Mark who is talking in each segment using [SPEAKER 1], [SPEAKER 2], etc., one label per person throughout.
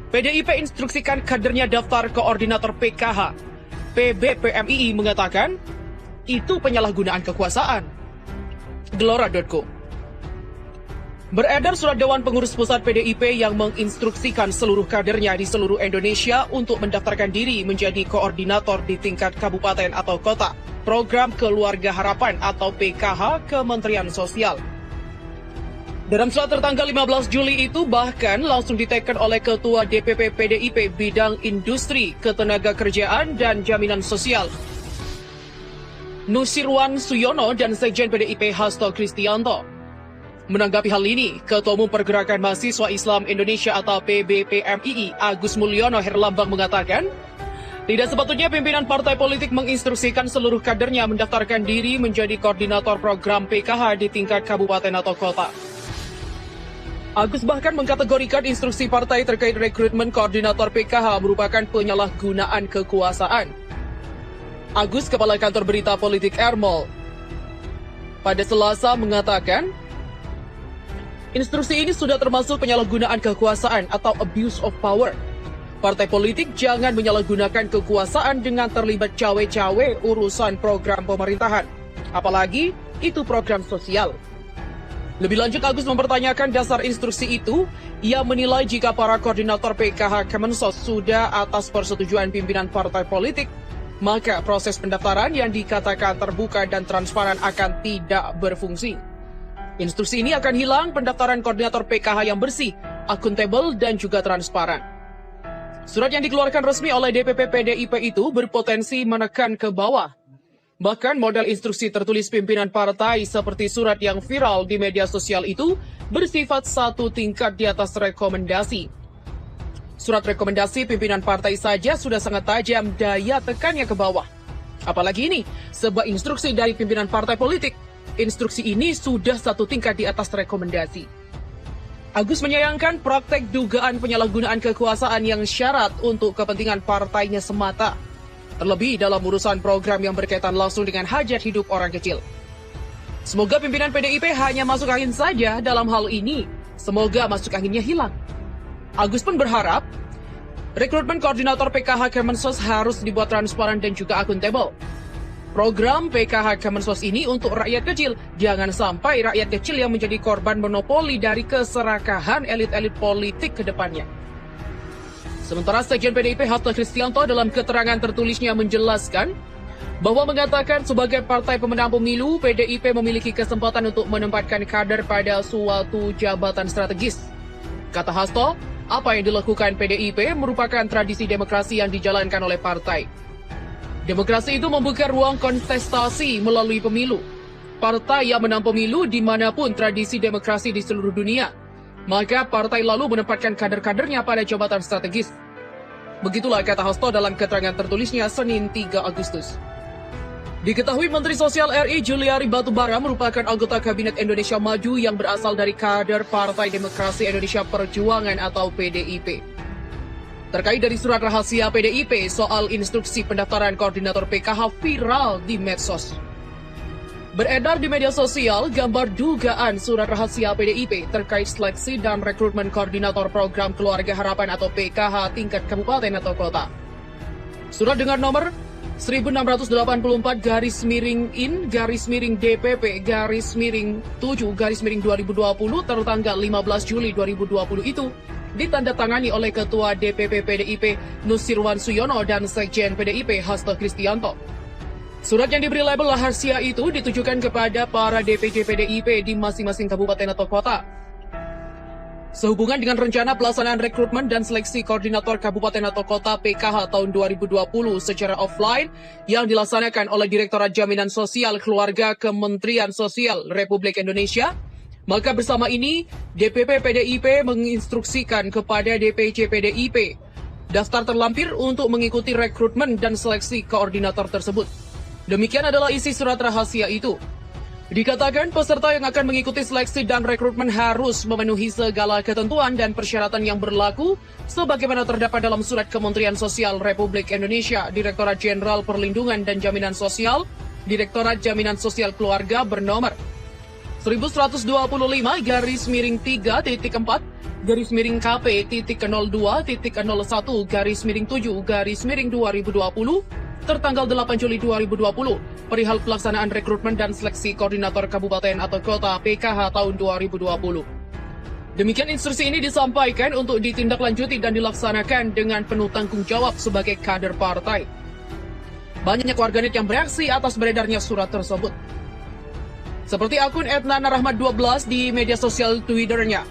[SPEAKER 1] PDIP instruksikan kadernya daftar koordinator PKH. PBPMII mengatakan, itu penyalahgunaan kekuasaan. Gelora.co. Beredar surat Dewan Pengurus Pusat PDIP yang menginstruksikan seluruh kadernya di seluruh Indonesia untuk mendaftarkan diri menjadi koordinator di tingkat kabupaten atau kota Program Keluarga Harapan atau PKH Kementerian Sosial. Dalam surat tertanggal 15 Juli itu bahkan langsung diteken oleh Ketua DPP PDIP Bidang Industri, Ketenagakerjaan, dan Jaminan Sosial, Nusirwan Suyono, dan Sekjen PDIP Hasto Kristianto. Menanggapi hal ini, Ketua Umum Pergerakan Mahasiswa Islam Indonesia atau PBPMII Agus Mulyono Herlambang mengatakan, tidak sepatutnya pimpinan partai politik menginstruksikan seluruh kadernya mendaftarkan diri menjadi koordinator program PKH di tingkat kabupaten atau kota. Agus bahkan mengkategorikan instruksi partai terkait rekrutmen koordinator PKH merupakan penyalahgunaan kekuasaan. Agus, Kepala Kantor Berita Politik Ermol, pada Selasa mengatakan, instruksi ini sudah termasuk penyalahgunaan kekuasaan atau abuse of power. Partai politik jangan menyalahgunakan kekuasaan dengan terlibat cawe-cawe urusan program pemerintahan. Apalagi itu program sosial. Lebih lanjut, Agus mempertanyakan dasar instruksi itu. Ia menilai jika para koordinator PKH Kemensos sudah atas persetujuan pimpinan partai politik, maka proses pendaftaran yang dikatakan terbuka dan transparan akan tidak berfungsi. Instruksi ini akan hilang pendaftaran koordinator PKH yang bersih, akuntabel, dan juga transparan. Surat yang dikeluarkan resmi oleh DPP PDIP itu berpotensi menekan ke bawah. Bahkan model instruksi tertulis pimpinan partai seperti surat yang viral di media sosial itu bersifat satu tingkat di atas rekomendasi. Surat rekomendasi pimpinan partai saja sudah sangat tajam daya tekannya ke bawah. Apalagi ini, sebuah instruksi dari pimpinan partai politik. Instruksi ini sudah satu tingkat di atas rekomendasi. Agus menyayangkan praktek dugaan penyalahgunaan kekuasaan yang syarat untuk kepentingan partainya semata. Terlebih dalam urusan program yang berkaitan langsung dengan hajat hidup orang kecil. Semoga pimpinan PDIP hanya masuk angin saja dalam hal ini. Semoga masuk anginnya hilang. Agus pun berharap rekrutmen koordinator PKH Kemensos harus dibuat transparan dan juga akuntabel. Program PKH Kemensos ini untuk rakyat kecil. Jangan sampai rakyat kecil yang menjadi korban monopoli dari keserakahan elit-elit politik ke depannya. Sementara Sekjen PDIP Hasto Kristianto dalam keterangan tertulisnya menjelaskan bahwa mengatakan sebagai partai pemenang pemilu, PDIP memiliki kesempatan untuk menempatkan kader pada suatu jabatan strategis. Kata Hasto, apa yang dilakukan PDIP merupakan tradisi demokrasi yang dijalankan oleh partai. Demokrasi itu membuka ruang kontestasi melalui pemilu. Partai yang menang pemilu dimanapun tradisi demokrasi di seluruh dunia. Maka partai lalu menempatkan kader-kadernya pada jabatan strategis. Begitulah kata Hasto dalam keterangan tertulisnya Senin 3 Agustus. Diketahui Menteri Sosial RI Juliari Batubara merupakan anggota Kabinet Indonesia Maju yang berasal dari kader Partai Demokrasi Indonesia Perjuangan atau PDIP. Terkait dari surat rahasia PDIP soal instruksi pendaftaran koordinator PKH viral di medsos. Beredar di media sosial gambar dugaan surat rahasia PDIP terkait seleksi dan rekrutmen koordinator program Keluarga Harapan atau PKH tingkat kabupaten atau kota. Surat dengan nomor 1688-DPP-7-2020 tertanggal 15 Juli 2020 itu ditandatangani oleh Ketua DPP PDIP Nusirwan Suyono dan Sekjen PDIP Hasto Kristianto. Surat yang diberi label rahasia itu ditujukan kepada para DPC PDIP di masing-masing kabupaten atau kota. Sehubungan dengan rencana pelaksanaan rekrutmen dan seleksi koordinator kabupaten atau kota PKH tahun 2020 secara offline yang dilaksanakan oleh Direktorat Jaminan Sosial Keluarga Kementerian Sosial Republik Indonesia, maka bersama ini DPP PDIP menginstruksikan kepada DPC PDIP daftar terlampir untuk mengikuti rekrutmen dan seleksi koordinator tersebut. Demikian adalah isi surat rahasia itu. Dikatakan peserta yang akan mengikuti seleksi dan rekrutmen harus memenuhi segala ketentuan dan persyaratan yang berlaku sebagaimana terdapat dalam Surat Kementerian Sosial Republik Indonesia, Direktorat Jenderal Perlindungan dan Jaminan Sosial, Direktorat Jaminan Sosial Keluarga bernomor 1125 garis miring 3.4 garis miring KP.02.01 garis miring 7 garis miring 2020 tertanggal 8 Juli 2020 perihal pelaksanaan rekrutmen dan seleksi koordinator kabupaten atau kota PKH tahun 2020. Demikian instruksi ini disampaikan untuk ditindaklanjuti dan dilaksanakan dengan penuh tanggung jawab sebagai kader partai. Banyak warganet yang bereaksi atas beredarnya surat tersebut. Seperti akun @nanarahmat12 di media sosial Twitternya.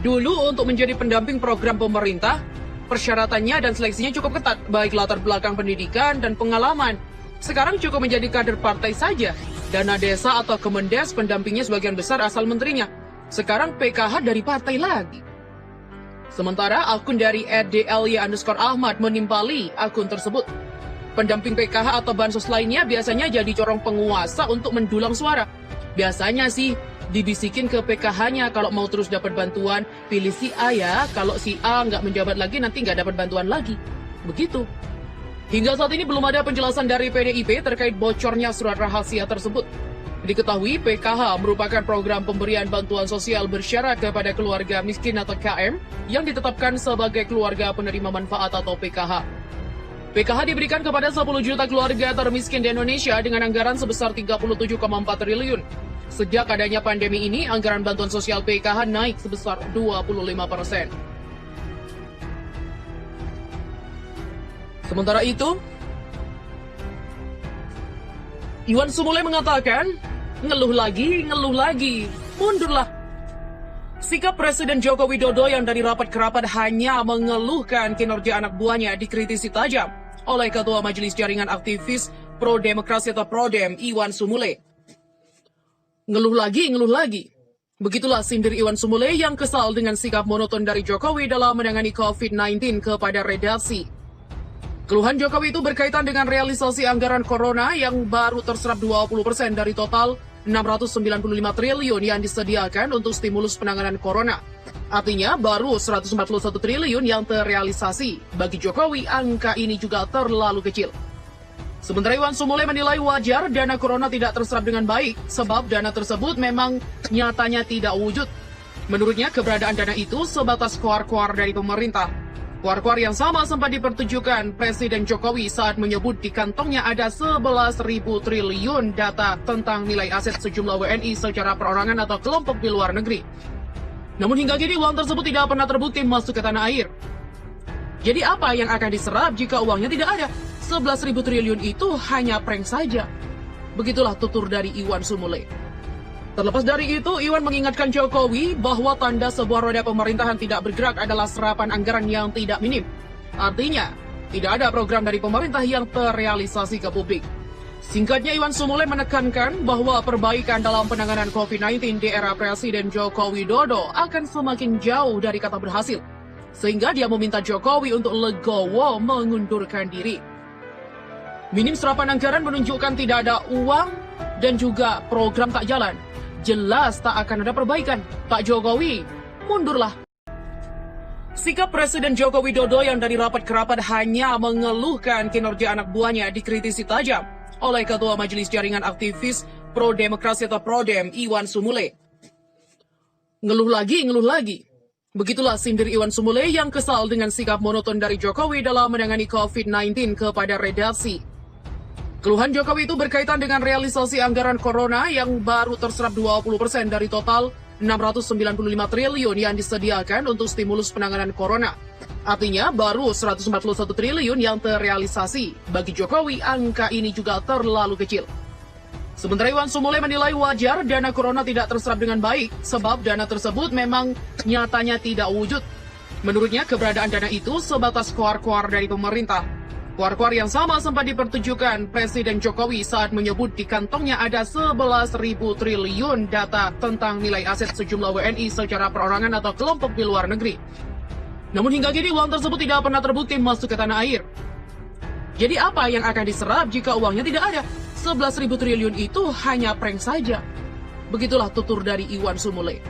[SPEAKER 1] Dulu untuk menjadi pendamping program pemerintah, persyaratannya dan seleksinya cukup ketat, baik latar belakang pendidikan dan pengalaman. Sekarang cukup menjadi kader partai saja. Dana desa atau Kemendes pendampingnya sebagian besar asal menterinya. Sekarang PKH dari partai lagi. Sementara akun dari @dly_ahmad menimpali akun tersebut. Pendamping PKH atau bansos lainnya biasanya jadi corong penguasa untuk mendulang suara. Biasanya sih dibisikin ke PKH-nya kalau mau terus dapat bantuan, pilih si A ya, kalau si A nggak menjabat lagi nanti nggak dapat bantuan lagi. Begitu. Hingga saat ini belum ada penjelasan dari PDIP terkait bocornya surat rahasia tersebut. Diketahui PKH merupakan program pemberian bantuan sosial bersyarat kepada keluarga miskin atau KM yang ditetapkan sebagai keluarga penerima manfaat atau PKH. PKH diberikan kepada 10 juta keluarga termiskin di Indonesia dengan anggaran sebesar 37,4 triliun. Sejak adanya pandemi ini, anggaran bantuan sosial PKH naik sebesar 25%. Sementara itu, Iwan Sumule mengatakan, ngeluh lagi, mundurlah. Sikap Presiden Joko Widodo yang dari rapat ke rapat hanya mengeluhkan kinerja anak buahnya dikritisi tajam oleh Ketua Majelis Jaringan Aktivis Pro Demokrasi atau Prodem, Iwan Sumule. Ngeluh lagi. Begitulah sindir Iwan Sumule yang kesal dengan sikap monoton dari Jokowi dalam menangani COVID-19 kepada redaksi. Keluhan Jokowi itu berkaitan dengan realisasi anggaran corona yang baru terserap 20% dari total 695 triliun yang disediakan untuk stimulus penanganan corona. Artinya baru 141 triliun yang terrealisasi. Bagi Jokowi, angka ini juga terlalu kecil. Sementara Iwan Sumule menilai wajar dana corona tidak terserap dengan baik, sebab dana tersebut memang nyatanya tidak wujud. Menurutnya, keberadaan dana itu sebatas koar-koar dari pemerintah. Koar-koar yang sama sempat dipertunjukkan Presiden Jokowi saat menyebut di kantongnya ada 11.000 triliun data tentang nilai aset sejumlah WNI secara perorangan atau kelompok di luar negeri. Namun hingga kini uang tersebut tidak pernah terbukti masuk ke tanah air. Jadi apa yang akan diserap jika uangnya tidak ada? 11.000 triliun itu hanya prank saja. Begitulah tutur dari Iwan Sumule. Terlepas dari itu, Iwan mengingatkan Jokowi bahwa tanda sebuah roda pemerintahan tidak bergerak adalah serapan anggaran yang tidak minim. Artinya, tidak ada program dari pemerintah yang terrealisasi ke publik. Singkatnya, Iwan Sumule menekankan bahwa perbaikan dalam penanganan COVID-19 di era Presiden Joko Widodo akan semakin jauh dari kata berhasil. Sehingga dia meminta Jokowi untuk legowo mengundurkan diri. Minim serapan anggaran menunjukkan tidak ada uang dan juga program tak jalan. Jelas tak akan ada perbaikan. Pak Jokowi, mundurlah. Sikap Presiden Joko Widodo yang dari rapat ke rapat hanya mengeluhkan kinerja anak buahnya dikritisi tajam oleh Ketua Majelis Jaringan Aktivis Pro Demokrasi atau Prodem, Iwan Sumule. Ngeluh lagi. Begitulah sindir Iwan Sumule yang kesal dengan sikap monoton dari Jokowi dalam menangani COVID-19 kepada redaksi. Keluhan Jokowi itu berkaitan dengan realisasi anggaran corona yang baru terserap 20% dari total 695 triliun yang disediakan untuk stimulus penanganan corona. Artinya baru 141 triliun yang terrealisasi. Bagi Jokowi, angka ini juga terlalu kecil. Sementara Iwan Sumule menilai wajar dana corona tidak terserap dengan baik, sebab dana tersebut memang nyatanya tidak wujud. Menurutnya, keberadaan dana itu sebatas koar-koar dari pemerintah. Koar-koar yang sama sempat dipertunjukkan Presiden Jokowi saat menyebut di kantongnya ada 11.000 triliun data tentang nilai aset sejumlah WNI secara perorangan atau kelompok di luar negeri. Namun hingga kini uang tersebut tidak pernah terbukti masuk ke tanah air. Jadi apa yang akan diserap jika uangnya tidak ada? 11.000 triliun itu hanya prank saja. Begitulah tutur dari Iwan Sumule.